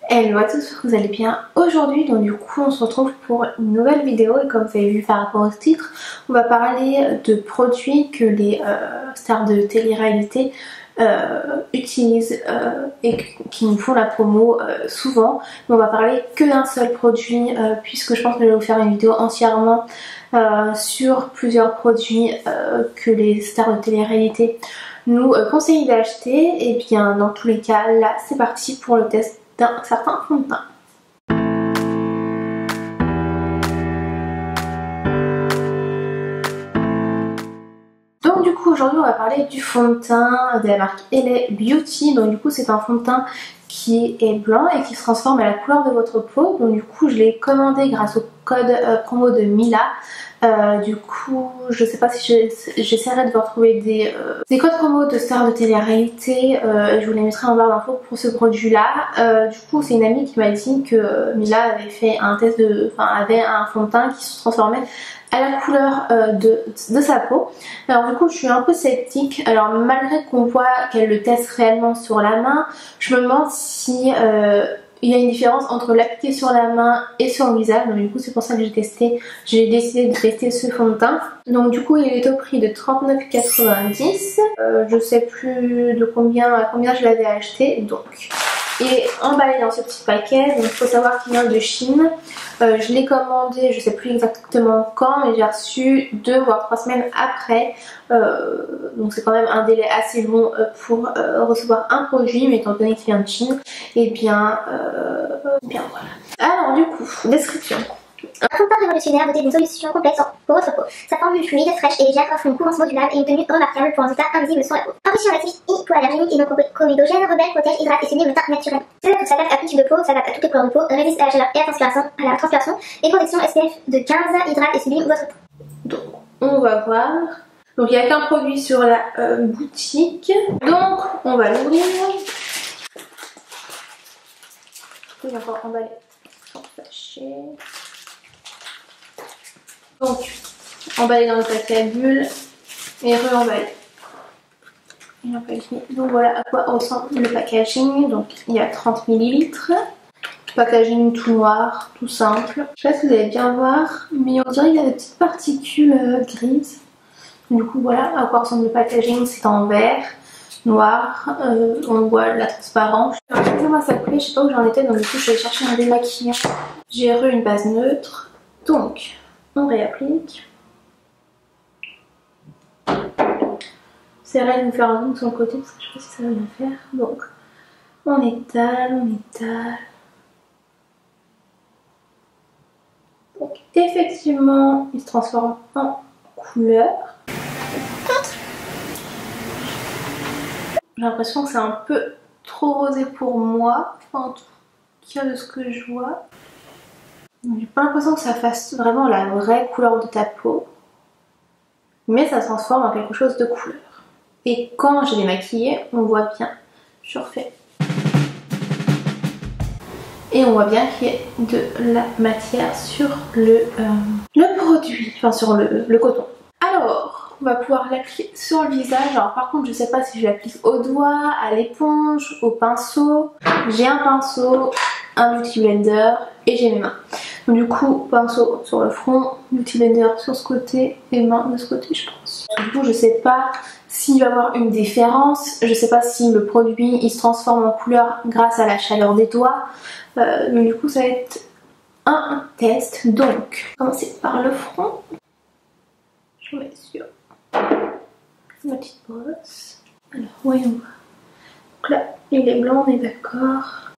Hello à tous, j'espère que vous allez bien. Aujourd'hui, donc du coup, on se retrouve pour une nouvelle vidéo et comme vous avez vu par rapport au titre, on va parler de produits que les stars de télé-réalité utilisent et qui nous font la promo souvent. Mais on va parler que d'un seul produit puisque je pense que je vais vous faire une vidéo entièrement sur plusieurs produits que les stars de télé-réalité nous conseillent d'acheter. Et bien dans tous les cas, là c'est parti pour le test d'un certain fond de teint. Donc du coup aujourd'hui on va parler du fond de teint de la marque LA Beauty. Donc du coup c'est un fond de teint qui est blanc et qui se transforme à la couleur de votre peau. Donc du coup je l'ai commandé grâce au code promo de Mila. Du coup je sais pas si j'essaierai de vous retrouver des codes promo de stars de télé-réalité. Je vous les mettrai en barre d'infos pour ce produit là. Du coup c'est une amie qui m'a dit que Mila avait fait un test avait un fond de teint qui se transformait à la couleur de sa peau. Alors du coup je suis un peu sceptique. Alors malgré qu'on voit qu'elle le teste réellement sur la main, je me demande si il y a une différence entre l'appliquer sur la main et sur le visage. Donc du coup c'est pour ça que j'ai décidé de tester ce fond de teint. Donc du coup il est au prix de 39,90 €. Je sais plus de combien je l'avais acheté. Donc il est emballé dans ce petit paquet. Donc il faut savoir qu'il vient de Chine. Je l'ai commandé, je sais plus exactement quand, mais j'ai reçu 2 voire 3 semaines après. Donc c'est quand même un délai assez long pour recevoir un produit, mais étant donné qu'il vient de Chine, et bien voilà. Alors du coup, description. Un fond de teint révolutionnaire doté d'une solution complexe pour votre peau. Sa formule fluide, fraîche et légère offre une coulance modulable et une tenue remarquable pour un résultat invisible sur la peau. Enrichi en actifs hypoallergéniques et non comédogènes, rebelle, protège, hydrate et sublime le teint naturel. S'adapte à tout type de peau, s'adapte à toutes les couleurs de peau, résiste à la chaleur et à la transpiration et protection SPF de 15, hydrate et sublime votre peau. Donc on va voir. Donc il n'y a qu'un produit sur la boutique. Donc on va l'ouvrir. Il est encore emballé sans sachet. Donc emballé dans le paquet à bulles et re-emballé. Donc voilà à quoi ressemble le packaging. Donc il y a 30 ml. Packaging tout noir, tout simple. Je sais pas si vous allez bien voir, mais on dirait qu'il y a des petites particules grises. Du coup voilà à quoi ressemble le packaging. C'est en verre, noir, on voit la transparence. Excusez-moi ça plaît, je sais pas où j'en étais, donc du coup je vais chercher un démaquillant. J'ai une base neutre. Donc on réapplique. J'essaierai de vous faire un zoom sur le côté parce que je sais pas si ça va bien faire. Donc on étale. Donc effectivement il se transforme en couleur. J'ai l'impression que c'est un peu trop rosé pour moi, enfin en tout cas de ce que je vois. J'ai pas l'impression que ça fasse vraiment la vraie couleur de ta peau, mais ça se transforme en quelque chose de couleur. Et quand je l'ai maquillé, on voit bien, je refais. Et on voit bien qu'il y a de la matière sur le produit, enfin sur le coton. Alors, on va pouvoir l'appliquer sur le visage. Alors par contre, je sais pas si je l'applique au doigt, à l'éponge, au pinceau. J'ai un pinceau, un beauty blender et j'ai mes mains. Donc du coup, pinceau sur le front, beauty blender sur ce côté et main de ce côté, je pense. Du coup, je sais pas s'il va y avoir une différence. Je sais pas si le produit il se transforme en couleur grâce à la chaleur des doigts. Mais du coup, ça va être un test. Donc, commencer par le front. Je mets sur ma petite brosse. Alors, voyons voir. Donc là, il est blanc, on est d'accord.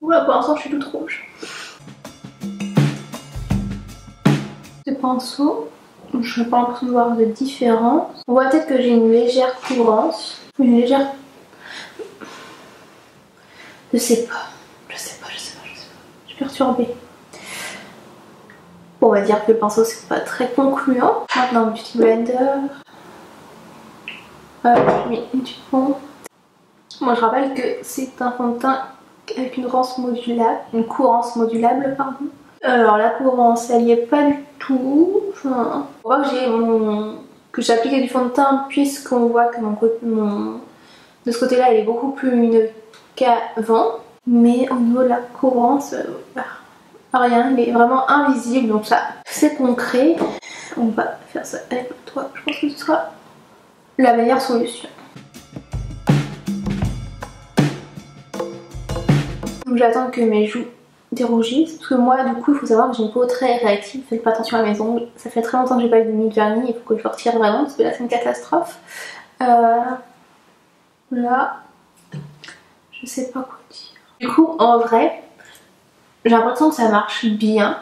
Oula, pour l'instant, je suis toute rouge. Ce pinceau, je n'ai pas l'impression de voir de différence. On voit peut-être que j'ai une légère couvrance. Une légère... Je sais pas. Je suis perturbée. On va dire que le pinceau c'est pas très concluant. Maintenant beauty blender. J'ai mis du fond. Moi je rappelle que c'est un fond de teint avec une courance modulable, pardon. Alors la courance elle y est pas du tout. Enfin, on voit que j'ai appliqué du fond de teint puisqu'on voit que De ce côté là il est beaucoup plus lumineux qu'avant, mais au niveau de la couvrance, rien, il est vraiment invisible, donc ça c'est concret. On va faire ça avec le toit, je pense que ce sera la meilleure solution. Donc j'attends que mes joues dérougissent, parce que moi du coup il faut savoir que j'ai une peau très réactive, faites pas attention à mes ongles, ça fait très longtemps que j'ai pas eu de mini vernis, il faut que je le retire vraiment parce que là c'est une catastrophe. Là, je sais pas quoi dire. Du coup en vrai, j'ai l'impression que ça marche bien.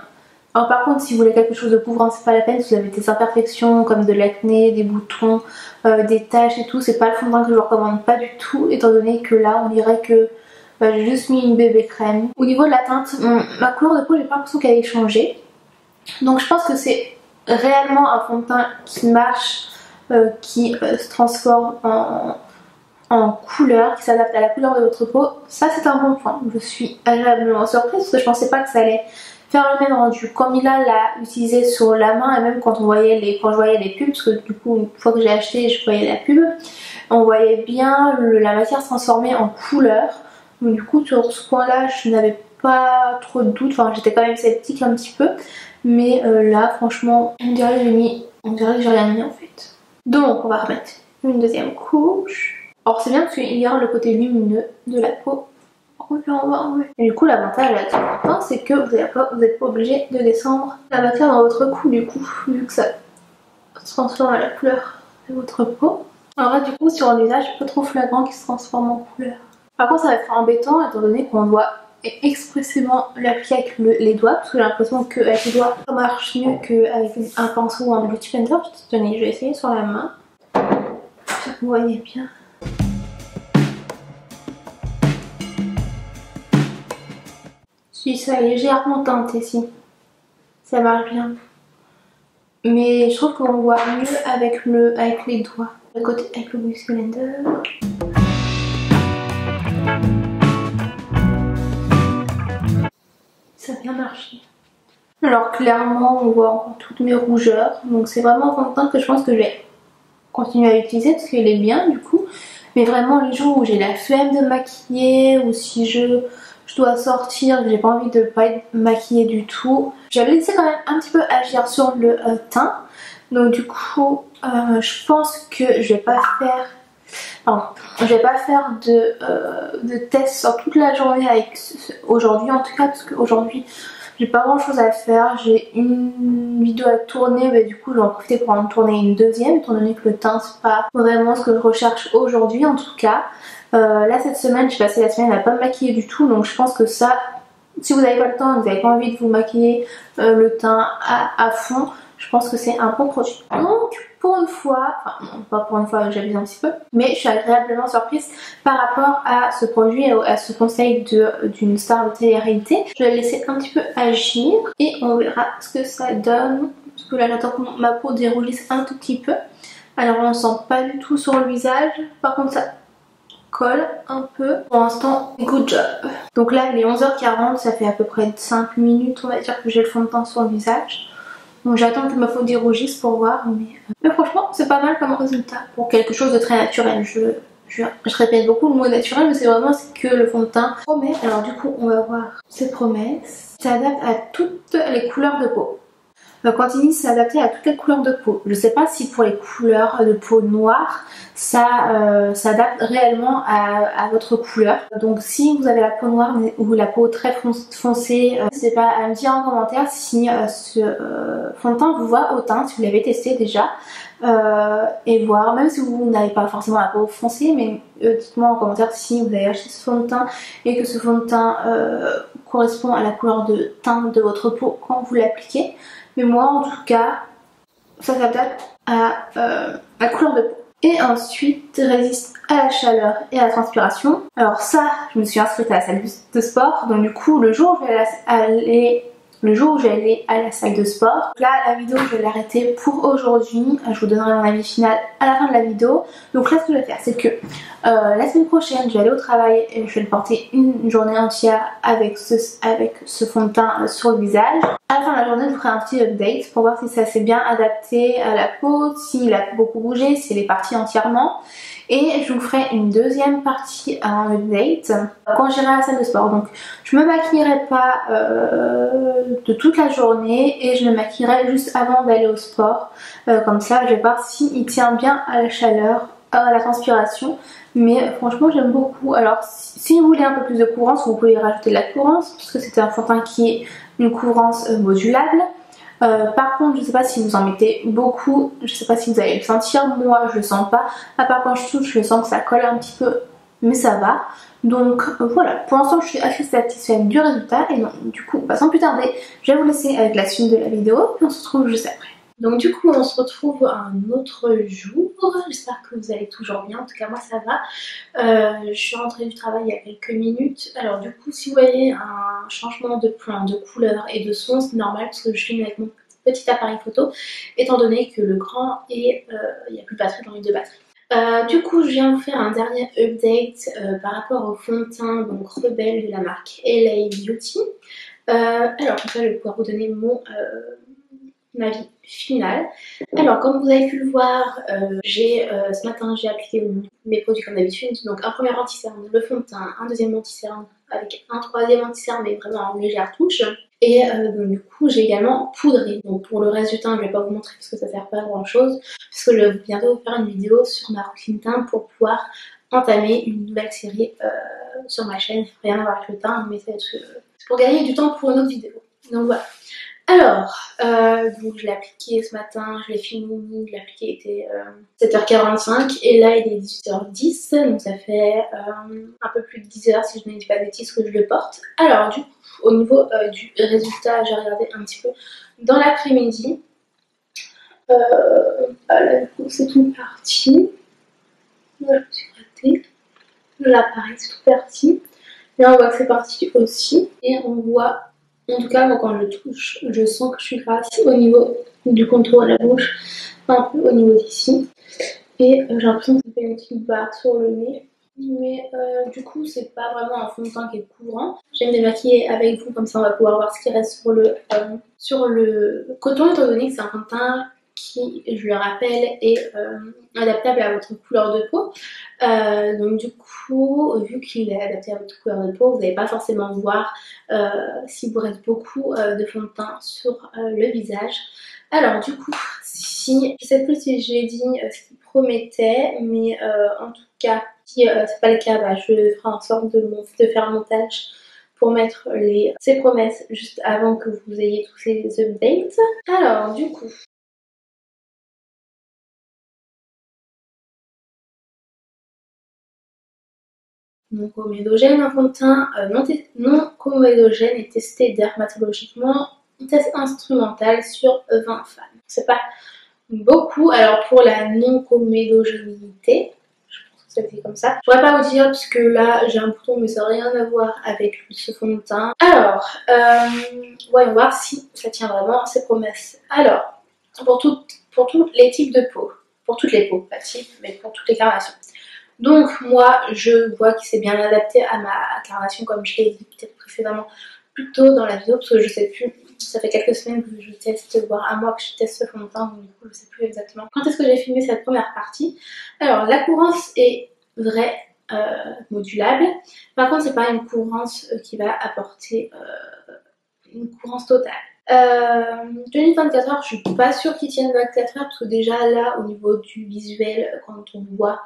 Alors par contre si vous voulez quelque chose de couvrant c'est pas la peine, si vous avez des imperfections comme de l'acné, des boutons, des taches et tout, c'est pas le fond de teint que je vous recommande pas du tout, étant donné que là on dirait que j'ai juste mis une bébé crème. Au niveau de la teinte, ma couleur de peau j'ai pas l'impression qu'elle ait changé, donc je pense que c'est réellement un fond de teint qui marche, qui se transforme en couleur, qui s'adapte à la couleur de votre peau. Ça c'est un bon point, je suis agréablement surprise parce que je pensais pas que ça allait faire le même rendu. Quand Mila l'a utilisé sur la main et même quand je voyais les pubs, parce que du coup une fois que j'ai acheté je voyais la pub, on voyait bien la matière se transformer en couleur. Donc du coup sur ce point là je n'avais pas trop de doute, enfin j'étais quand même sceptique un petit peu, mais là franchement on dirait que j'ai rien mis en fait. Donc on va remettre une deuxième couche. Alors c'est bien parce qu'il y a le côté lumineux de la peau. Et du coup l'avantage avec ce fond de teint c'est que vous n'êtes pas obligé de descendre la matière dans votre cou du coup, vu que ça se transforme à la couleur de votre peau. En vrai du coup sur un visage pas trop flagrant qui se transforme en couleur. Par contre ça va être embêtant étant donné qu'on doit expressément l'appliquer avec les doigts, parce que j'ai l'impression qu'avec les doigts ça marche mieux qu'avec un pinceau ou un beauty blender. Tenez, je vais essayer sur la main. Vous voyez bien. Si ça est légèrement teinté, si ça marche bien, mais je trouve qu'on voit mieux avec les doigts, le côté avec le Beauty Blender. Ça a bien marché. Alors clairement on voit encore toutes mes rougeurs, donc c'est vraiment un fond de teint que je pense que je vais continuer à utiliser parce qu'il est bien du coup, mais vraiment les jours où j'ai la flemme de maquiller ou si je dois sortir, que j'ai pas envie de pas être maquillée du tout, j'avais laissé quand même un petit peu agir sur le teint, donc du coup je pense que je vais pas faire de test sur toute la journée avec aujourd'hui en tout cas, parce qu'aujourd'hui j'ai pas grand chose à faire, j'ai une vidéo à tourner, mais du coup je vais en profiter pour en tourner une deuxième étant donné que le teint c'est pas vraiment ce que je recherche aujourd'hui en tout cas. Là cette semaine, j'ai passé la semaine à pas me maquiller du tout, donc je pense que ça, si vous n'avez pas le temps et que vous n'avez pas envie de vous maquiller le teint à fond, je pense que c'est un bon produit. Donc pour une fois, enfin non, pas pour une fois, j'abuse un petit peu, mais je suis agréablement surprise par rapport à ce produit et à ce conseil d'une star de télé-réalité. Je vais le laisser un petit peu agir et on verra ce que ça donne, parce que là j'attends que ma peau dérougisse un tout petit peu. Alors on ne sent pas du tout sur le visage, par contre ça colle un peu. Pour l'instant, good job. Donc là il est 11h40, ça fait à peu près 5 minutes on va dire que j'ai le fond de teint sur le visage. Donc j'attends que ma peau dérougisse pour voir, mais franchement c'est pas mal comme résultat pour quelque chose de très naturel. Je répète beaucoup le mot naturel, mais c'est vraiment que le fond de teint promet. Alors du coup on va voir ses promesses. Ça s'adapte à toutes les couleurs de peau. Quand il dit s'adapter à toutes les couleurs de peau, je sais pas si pour les couleurs de peau noire ça s'adapte réellement à votre couleur. Donc si vous avez la peau noire ou la peau très foncée, n'hésitez pas à me dire en commentaire si ce fond de teint vous va au teint, si vous l'avez testé déjà, et voir, même si vous n'avez pas forcément la peau foncée, mais dites-moi en commentaire si vous avez acheté ce fond de teint et que ce fond de teint correspond à la couleur de teint de votre peau quand vous l'appliquez. Mais moi en tout cas ça s'adapte à la couleur de peau. Et ensuite résiste à la chaleur et à la transpiration. Alors ça, je me suis inscrite à la salle de sport, donc du coup le jour où je vais aller le jour où j'allais à la salle de sport. Donc là la vidéo je vais l'arrêter pour aujourd'hui, je vous donnerai mon avis final à la fin de la vidéo. Donc là ce que je vais faire c'est que la semaine prochaine je vais aller au travail et je vais le porter une journée entière avec ce fond de teint sur le visage. À la fin de la journée je vous ferai un petit update pour voir si ça s'est bien adapté à la peau, s'il a beaucoup bougé, s'il est parti entièrement. Et je vous ferai une deuxième partie à un update quand j'irai à la salle de sport. Donc je me maquillerai pas de toute la journée et je me maquillerai juste avant d'aller au sport. Comme ça je vais voir s'il tient bien à la chaleur, à la transpiration. Mais franchement j'aime beaucoup. Alors si vous voulez un peu plus de courance, vous pouvez rajouter de la courance parce que c'est un fond de teint qui est une courance modulable. Par contre, je ne sais pas si vous en mettez beaucoup, je ne sais pas si vous allez le sentir, moi je le sens pas. À part quand je touche, je sens que ça colle un petit peu, mais ça va. Donc voilà, pour l'instant je suis assez satisfaite du résultat. Et donc du coup, sans plus tarder, je vais vous laisser avec la suite de la vidéo et on se retrouve juste après. Donc du coup on se retrouve un autre jour, j'espère que vous allez toujours bien, en tout cas moi ça va. Je suis rentrée du travail il y a quelques minutes. Alors du coup si vous voyez un changement de plan, de couleur et de son, c'est normal parce que je filme avec mon petit appareil photo, étant donné que le grand et il n'y a plus de batterie dans les deux batteries. Du coup je viens vous faire un dernier update par rapport au fond de teint donc Rebelle de la marque LA Beauty. Alors comme ça je vais pouvoir vous donner ma vie finale. Alors comme vous avez pu le voir, ce matin j'ai appliqué mes produits comme d'habitude. Donc un premier anti-cerne, le fond de teint, un deuxième anti-cerne avec un troisième anti-cerne mais vraiment en légère touche. Et donc, du coup j'ai également poudré. Donc pour le reste du teint je vais pas vous montrer parce que ça sert pas à grand chose. Puisque je vais bientôt vous faire une vidéo sur ma routine teint pour pouvoir entamer une nouvelle série sur ma chaîne. Rien à voir avec le teint mais c'est pour gagner du temps pour une autre vidéo. Donc voilà. Alors, donc je l'ai appliqué ce matin, je l'ai filmé, je l'ai appliqué, il était 7h45 et là il est 18h10, donc ça fait un peu plus de 10h si je ne dis pas de bêtises que je le porte. Alors du coup, au niveau du résultat, j'ai regardé un petit peu dans l'après-midi. Là du coup c'est tout parti. Là, je me suis grattée. Là pareil c'est tout parti. Là on voit que c'est parti aussi et on voit. En tout cas, moi quand je le touche, je sens que je suis grasse au niveau du contour de la bouche, un peu au niveau d'ici. Et j'ai l'impression que ça fait une petite barre sur le nez. Mais du coup, c'est pas vraiment un fond de teint qui est courant. J'aime démaquiller avec vous, comme ça on va pouvoir voir ce qui reste sur le coton, étant donné que c'est un fond de teint qui, je le rappelle, est adaptable à votre couleur de peau. Donc du coup, vu qu'il est adapté à votre couleur de peau, vous n'allez pas forcément voir s'il vous reste beaucoup de fond de teint sur le visage. Alors du coup, si je sais plus si j'ai dit ce qu'il promettait, mais en tout cas, si c'est pas le cas, bah, je ferai en sorte de faire un montage pour mettre ces promesses juste avant que vous ayez tous ces updates. Alors du coup, non comédogène, un fond de teint non comédogène est testé dermatologiquement, test instrumental sur 20 femmes. C'est pas beaucoup. Alors pour la non comédogénité, je pense que ça fait comme ça. Je pourrais pas vous dire parce que là j'ai un bouton mais ça n'a rien à voir avec ce fond de teint. Alors, voyons voir si ça tient vraiment à ses promesses. Alors, pour tous les types de peau, pour toutes les peaux, pas type, mais pour toutes les carnations. Donc moi je vois qu'il s'est bien adapté à ma carnation comme je l'ai dit peut-être précédemment plus tôt dans la vidéo parce que je sais plus, ça fait quelques semaines que je teste, voire un mois que je teste ce fond de teint, donc du coup je sais plus exactement quand est-ce que j'ai filmé cette première partie. Alors la courance est vraie, modulable, par contre c'est pas une courance qui va apporter une courance totale. Tenue 24 heures, je suis pas sûre qu'il tienne 24 heures parce que déjà là au niveau du visuel quand on voit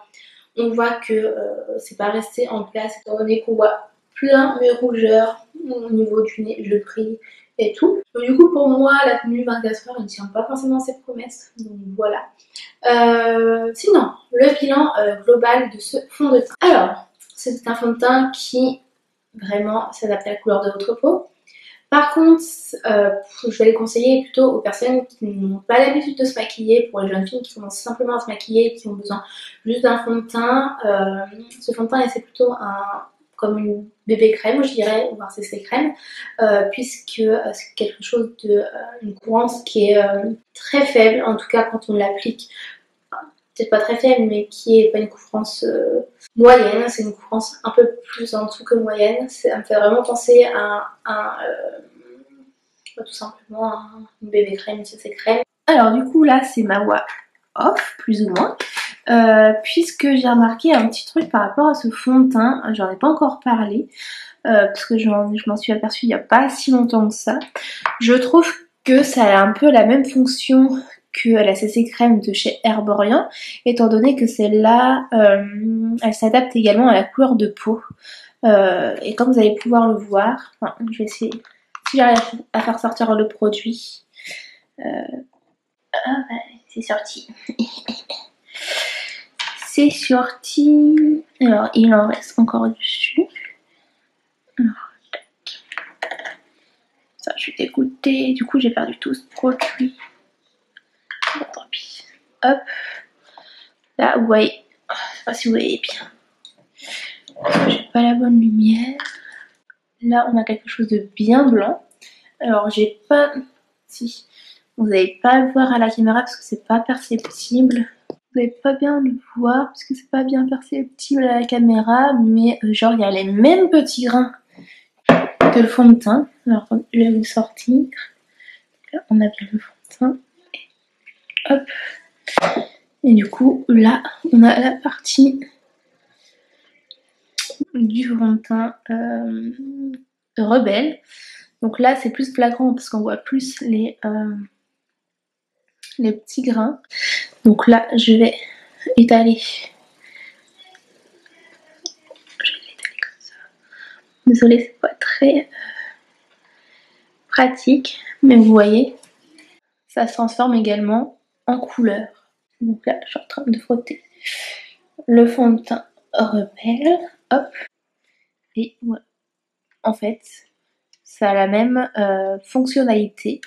que c'est pas resté en place étant donné qu'on voit plein mes rougeurs au niveau du nez, je brille et tout. Donc du coup pour moi la tenue 24 heures il ne tient pas forcément ses promesses, donc voilà. Sinon le bilan global de ce fond de teint. Alors c'est un fond de teint qui vraiment s'adapte à la couleur de votre peau. Par contre, je vais le conseiller plutôt aux personnes qui n'ont pas l'habitude de se maquiller, pour les jeunes filles qui commencent simplement à se maquiller et qui ont besoin juste d'un fond de teint. Ce fond de teint, c'est plutôt un comme une bébé crème, je dirais, voire CC crème, puisque c'est quelque chose de une couvrance qui est très faible, en tout cas quand on l'applique, peut-être pas très faible, mais qui est pas une couvrance moyenne, c'est une couvrance un peu plus en dessous que moyenne. Ça me fait vraiment penser à tout simplement une bébé crème, une CC crème. Alors du coup là c'est ma voix off plus ou moins. Puisque j'ai remarqué un petit truc par rapport à ce fond de teint, j'en ai pas encore parlé, parce que je m'en suis aperçue il n'y a pas si longtemps que ça. Je trouve que ça a un peu la même fonction que la CC crème de chez Herborian, étant donné que celle-là, elle s'adapte également à la couleur de peau. Et comme vous allez pouvoir le voir, enfin, je vais essayer, si j'arrive à faire sortir le produit. C'est sorti. C'est sorti. Alors, il en reste encore dessus. Alors, tac. Ça, je suis dégoûtée. Du coup, j'ai perdu tout ce produit. Bon, tant pis. Hop. Là, vous voyez. Je sais pas si vous voyez bien. Parce que j'ai pas la bonne lumière. Là, on a quelque chose de bien blanc. Alors, j'ai pas... Si. Vous n'allez pas le voir à la caméra parce que c'est pas perceptible. Vous n'allez pas bien le voir parce que c'est pas bien perceptible à la caméra, mais genre il y a les mêmes petits grains que le fond de teint. Alors je vais vous sortir. Là, on a bien le fond de teint. Et hop. Et du coup là on a la partie du fond de teint Rebelle. Donc là c'est plus flagrant parce qu'on voit plus les petits grains. Donc là je vais étaler. Désolée, c'est pas très pratique, mais vous voyez, ça se transforme également en couleur. Donc là, je suis en train de frotter le fond de teint Rebelle, hop, et voilà. En fait, ça a la même fonctionnalité.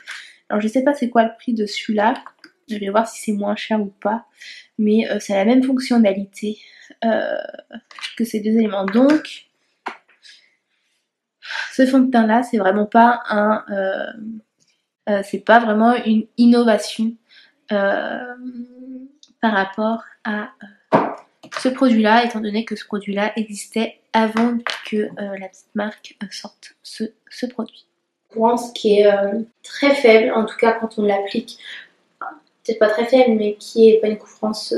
Alors je sais pas c'est quoi le prix de celui-là, je vais voir si c'est moins cher ou pas, mais ça a la même fonctionnalité que ces deux éléments. Donc, ce fond de teint là, c'est vraiment pas c'est pas vraiment une innovation par rapport à ce produit là, étant donné que ce produit là existait avant que la petite marque sorte ce produit. Une couvrance qui est très faible, en tout cas quand on l'applique, peut-être pas très faible, mais qui est pas une couvrance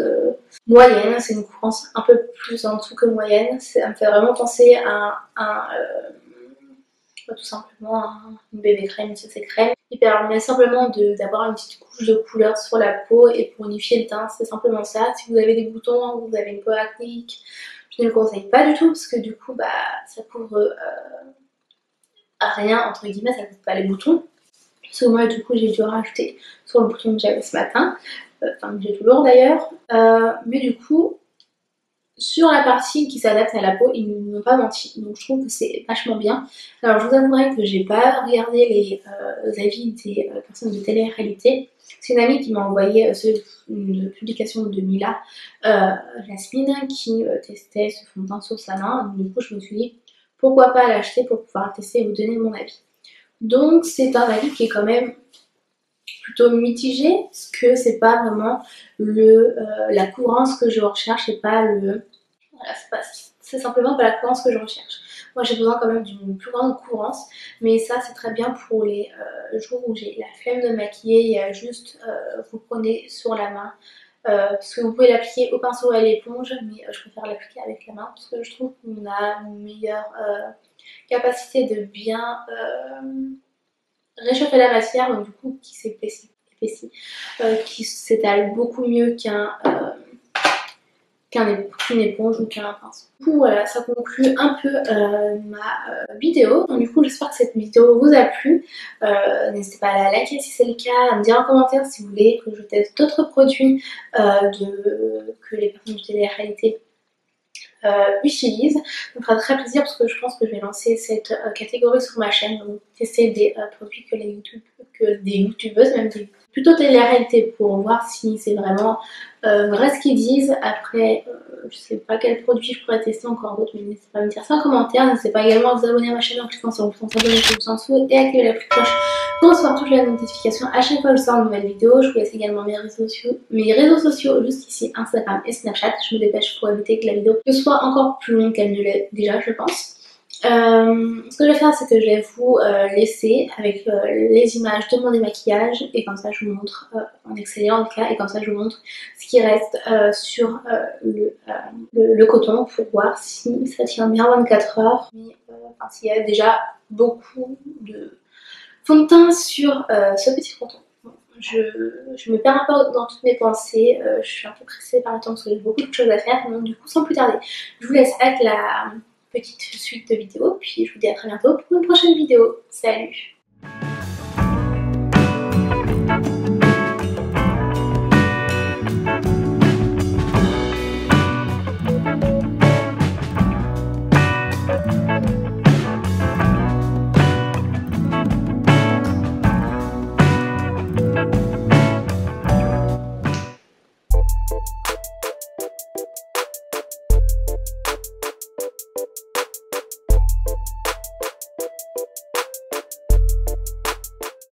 moyenne, c'est une couvrance un peu plus en dessous que moyenne. Ça me fait vraiment penser à tout simplement une bébé crème, une CC crème. Il permet simplement d'avoir une petite couche de couleur sur la peau et pour unifier le teint, c'est simplement ça. Si vous avez des boutons, vous avez une peau acnéique, je ne le conseille pas du tout parce que du coup, ça couvre rien, entre guillemets, ça couvre pas les boutons. Parce que moi, du coup, j'ai dû rajouter sur le bouton que j'avais ce matin, enfin, que j'ai toujours d'ailleurs. Mais du coup, sur la partie qui s'adapte à la peau, ils ne m'ont pas menti, donc je trouve que c'est vachement bien. Alors je vous avouerai que j'ai pas regardé les avis des personnes de télé-réalité. C'est une amie qui m'a envoyé une publication de Mila Jasmine qui testait ce fond de teint sur sa main. Du coup je me suis dit pourquoi pas l'acheter pour pouvoir le tester et vous donner mon avis. Donc c'est un avis qui est quand même plutôt mitigé, parce que c'est pas vraiment la couvrance que je recherche, et pas le... Voilà, c'est simplement pas la couvrance que je recherche. Moi j'ai besoin quand même d'une plus grande couvrance, mais ça c'est très bien pour les jours où j'ai la flemme de maquiller. Il y a juste, vous prenez sur la main, parce que vous pouvez l'appliquer au pinceau et à l'éponge, mais je préfère l'appliquer avec la main, parce que je trouve qu'on a une meilleure capacité de bien réchauffer la matière, donc du coup qui s'épaissit, qui s'étale beaucoup mieux qu'une éponge ou qu'un pinceau. Du coup voilà, ça conclut un peu ma vidéo. Donc du coup j'espère que cette vidéo vous a plu. N'hésitez pas à la liker si c'est le cas, à me dire en commentaire si vous voulez que je teste d'autres produits que les personnes de télé-réalité utilise. Ça me fera très plaisir parce que je pense que je vais lancer cette catégorie sur ma chaîne, donc tester des produits que les que des youtubeuses, même plutôt télé-réalité, pour voir si c'est vraiment vrai ce qu'ils disent. Après, je sais pas quel produit je pourrais tester encore d'autres, mais n'hésitez pas à me dire ça en commentaire. N'hésitez pas également à vous abonner à ma chaîne en cliquant sur le bouton s'abonner si vous en souhaitez et activer la petite cloche pour recevoir toutes les notifications à chaque fois que je sors une nouvelle vidéo. Je vous laisse également mes réseaux sociaux juste ici, Instagram et Snapchat. Je me dépêche pour éviter que la vidéo ne soit encore plus longue qu'elle ne l'est déjà, je pense. Ce que je vais faire, c'est que je vais vous laisser avec les images de mon démaquillage et comme ça je vous montre en accélérant en tout cas, et comme ça je vous montre ce qui reste sur le coton pour voir si ça tient bien 24 heures. Enfin, s'il y a déjà beaucoup de fond de teint sur ce petit coton. Je me perds un peu dans toutes mes pensées, je suis un peu pressée par le temps parce que j'ai beaucoup de choses à faire, donc du coup sans plus tarder, je vous laisse avec la petite suite de vidéos, puis je vous dis à très bientôt pour une prochaine vidéo. Salut!